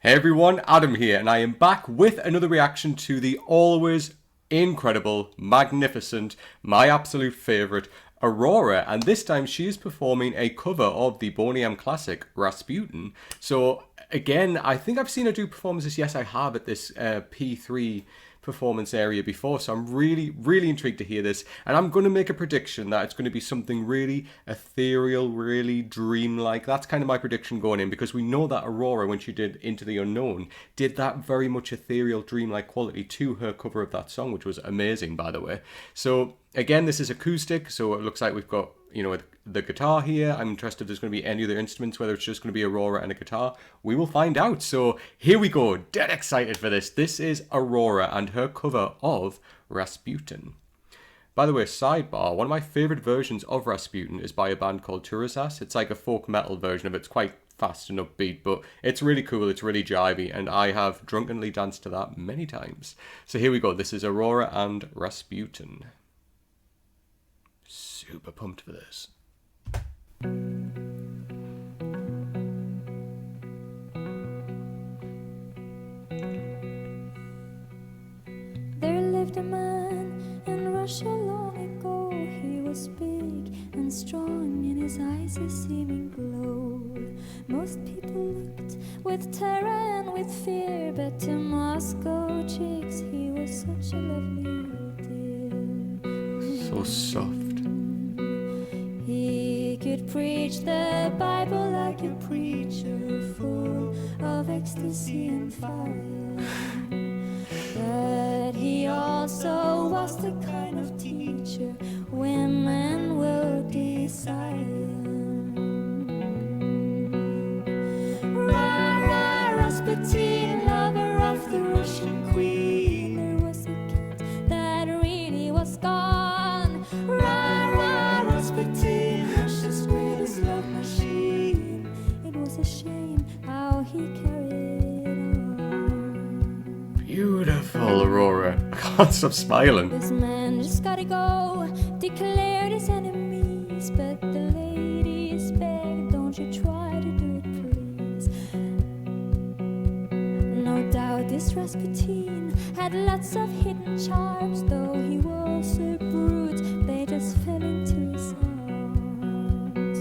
Hey everyone, Adam here, and I am back with another reaction to the always incredible, magnificent, my absolute favourite, Aurora, and this time she is performing a cover of the Boney classic, Rasputin. So, again, I think I've seen her do performances, yes I have, at this P3 performance area before, so I'm really intrigued to hear this, and I'm going to make a prediction that it's going to be something really ethereal, really dreamlike. That's kind of my prediction going in, because we know that Aurora, when she did Into the Unknown, did that very much ethereal, dreamlike quality to her cover of that song, which was amazing, by the way. So again, this is acoustic, so it looks like we've got, the guitar here. I'm interested if there's going to be any other instruments, whether it's just going to be Aurora and a guitar. We will find out. So here we go. Dead excited for this. This is Aurora and her cover of Rasputin. By the way, sidebar, one of my favourite versions of Rasputin is by a band called Turisas. It's like a folk metal version of it. It's quite fast and upbeat, but it's really cool. It's really jivey, and I have drunkenly danced to that many times. So here we go. This is Aurora and Rasputin. Super pumped for this. There lived a man in Russia long ago. He was big and strong, in his eyes a seeming glow. Most people looked with terror and with fear, but to Moscow chicks he was such a lovely dear. So soft. He could preach the Bible like a preacher, full of ecstasy and fire. But he also was the kind of teacher women will desire. Rasputin, lover of the Russian queen. There was a cat that really was gone. Rasputin, Russia's greatest love machine. It was a shame how he carried on. Beautiful, Aurora. I can't stop smiling. This man just gotta go, declared his enemies, but the ladies begged, don't you try to do it, please. No doubt this Rasputin had lots of hidden charms, though he was a brute, they just fell into his arms.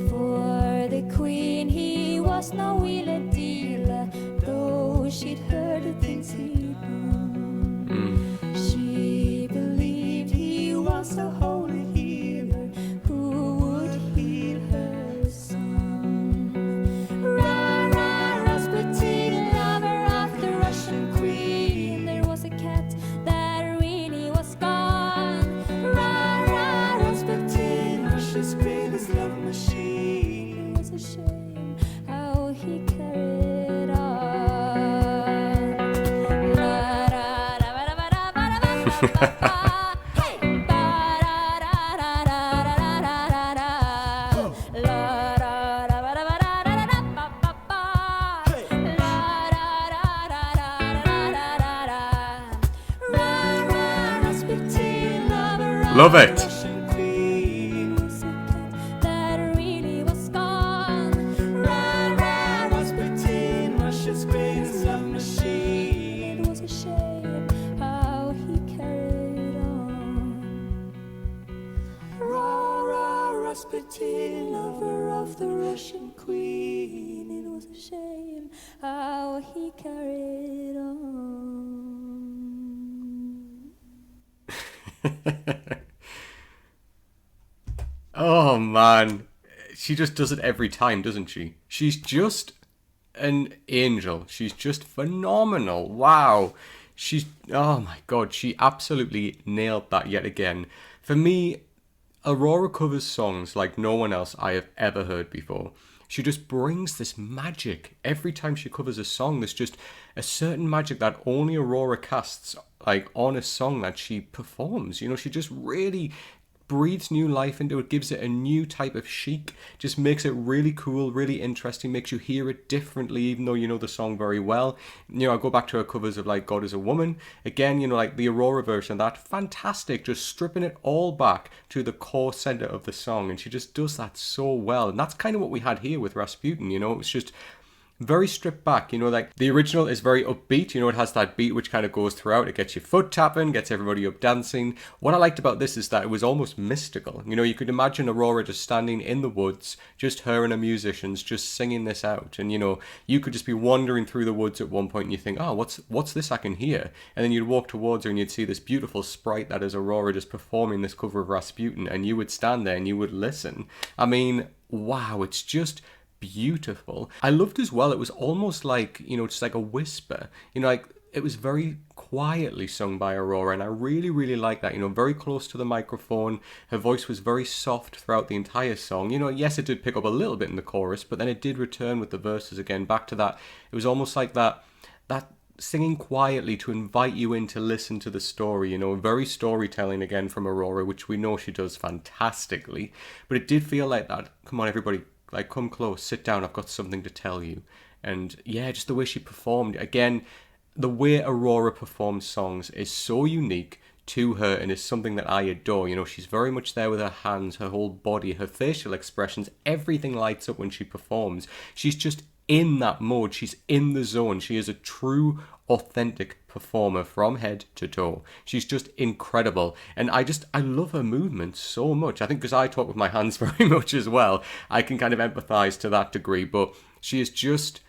For the queen he was no wheeler dealer, though she'd heard the things he'd done. She believed he was a holy healer who would heal her son. Rasputin, lover of the Russian queen. There was a cat that really was gone. Rasputin, Russia's greatest love machine. It was a shame how he carried on. Love it. Rasputin, lover of the Russian queen. It was a shame how he carried on. Oh man, she just does it every time, doesn't she? She's just an angel. She's just phenomenal. Wow. Oh my god, she absolutely nailed that yet again. For me, Aurora covers songs like no one else I have ever heard before. She just brings this magic every time she covers a song. There's just a certain magic that only Aurora casts, like, on a song that she performs. She just really breathes new life into it, gives it a new type of chic, just makes it really cool, really interesting, makes you hear it differently even though you know the song very well. You know, I go back to her covers of like God Is a Woman. Again, you know, like the Aurora version of that, fantastic, just stripping it all back to the core center of the song, and she just does that so well. And that's kind of what we had here with Rasputin, you know, it was just very stripped back, you know, like the original is very upbeat, you know, it has that beat which kind of goes throughout, it gets your foot tapping, gets everybody up dancing. What I liked about this is that it was almost mystical, you know, you could imagine Aurora just standing in the woods, just her and her musicians just singing this out, and you know, you could just be wandering through the woods at one point and you think, oh, what's this I can hear? And then you'd walk towards her and you'd see this beautiful sprite that is Aurora just performing this cover of Rasputin, and you would stand there and you would listen. I mean, wow, it's just beautiful. I loved as well, it was almost like, you know, just like a whisper, you know, like it was very quietly sung by Aurora, and I really, really like that, you know, very close to the microphone. Her voice was very soft throughout the entire song. You know, yes, it did pick up a little bit in the chorus, but then it did return with the verses again back to that. It was almost like that singing quietly to invite you in to listen to the story, you know, very storytelling again from Aurora, which we know she does fantastically, but it did feel like that. Come on, everybody, like, come close, sit down, I've got something to tell you. And yeah, just the way she performed. Again, the way Aurora performs songs is so unique to her and is something that I adore. You know, she's very much there with her hands, her whole body, her facial expressions, everything lights up when she performs. She's just in that mode, she's in the zone. She is a true, authentic performer from head to toe. She's just incredible, and I love her movements so much. I think because I talk with my hands very much as well, I can kind of empathize to that degree, but she is just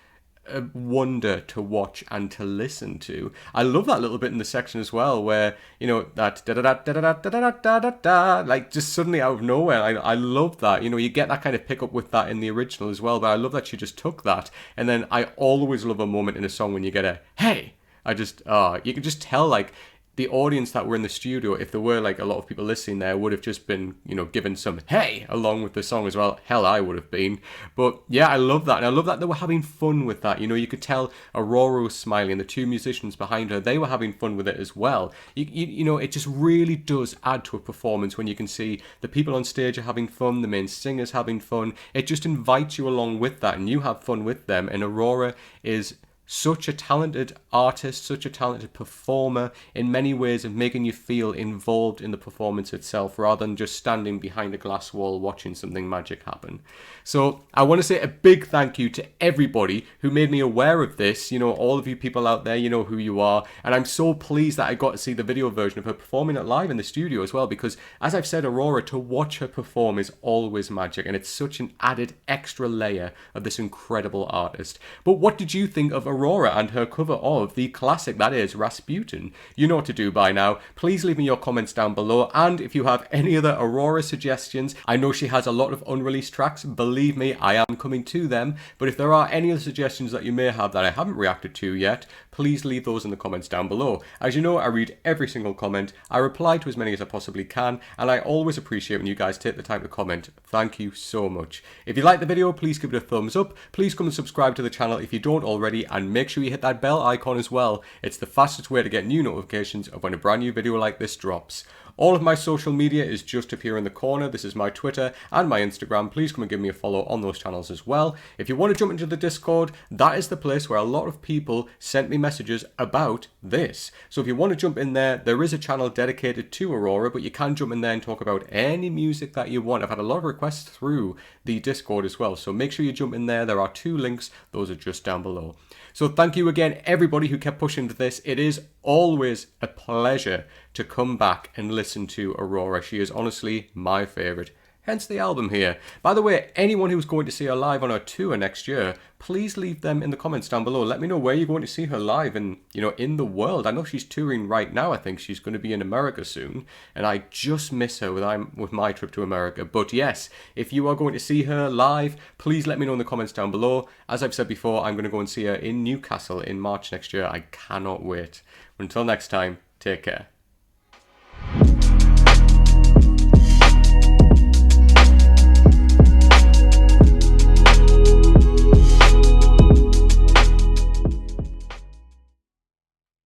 a wonder to watch and to listen to. I love that little bit in the section as well where, you know, that da da da da da da da da da da, like just suddenly out of nowhere. I love that. You know, you get that kind of pick up with that in the original as well, but I love that she just took that. And then I always love a moment in a song when you get a hey. You can just tell, like, the audience that were in the studio, if there were like a lot of people listening there, would have just been, you know, given some hey along with the song as well. Hell, I would have been. But yeah, I love that. And I love that they were having fun with that. You know, you could tell Aurora was smiling, the two musicians behind her, they were having fun with it as well. You know, it just really does add to a performance when you can see the people on stage are having fun, the main singer's having fun. It just invites you along with that and you have fun with them. And Aurora is such a talented artist, such a talented performer in many ways of making you feel involved in the performance itself rather than just standing behind a glass wall watching something magic happen. So I want to say a big thank you to everybody who made me aware of this. You know, all of you people out there, you know who you are, and I'm so pleased that I got to see the video version of her performing it live in the studio as well, because as I've said, Aurora, to watch her perform is always magic, and it's such an added extra layer of this incredible artist. But what did you think of Aurora and her cover of the classic that is Rasputin? You know what to do by now. Please leave me your comments down below, and if you have any other Aurora suggestions, I know she has a lot of unreleased tracks, believe me, I am coming to them, but if there are any other suggestions that you may have that I haven't reacted to yet, please leave those in the comments down below. As you know, I read every single comment, I reply to as many as I possibly can, and I always appreciate when you guys take the time to comment. Thank you so much. If you like the video, please give it a thumbs up, please come and subscribe to the channel if you don't already, and make sure you hit that bell icon as well. It's the fastest way to get new notifications of when a brand new video like this drops. All of my social media is just up here in the corner. This is my Twitter and my Instagram. Please come and give me a follow on those channels as well. If you want to jump into the Discord, that is the place where a lot of people sent me messages about this. So if you want to jump in there, there is a channel dedicated to Aurora, but you can jump in there and talk about any music that you want. I've had a lot of requests through the Discord as well, so make sure you jump in there. There are 2 links. Those are just down below. So thank you again, everybody who kept pushing to this. It is always a pleasure to come back and listen to Aurora. She is honestly my favourite. Hence the album here. By the way, anyone who's going to see her live on her tour next year, please leave them in the comments down below. Let me know where you're going to see her live and, you know, in the world. I know she's touring right now. I think she's going to be in America soon. And I just miss her with my trip to America. But yes, if you are going to see her live, please let me know in the comments down below. As I've said before, I'm going to go and see her in Newcastle in March next year. I cannot wait. Until next time, take care.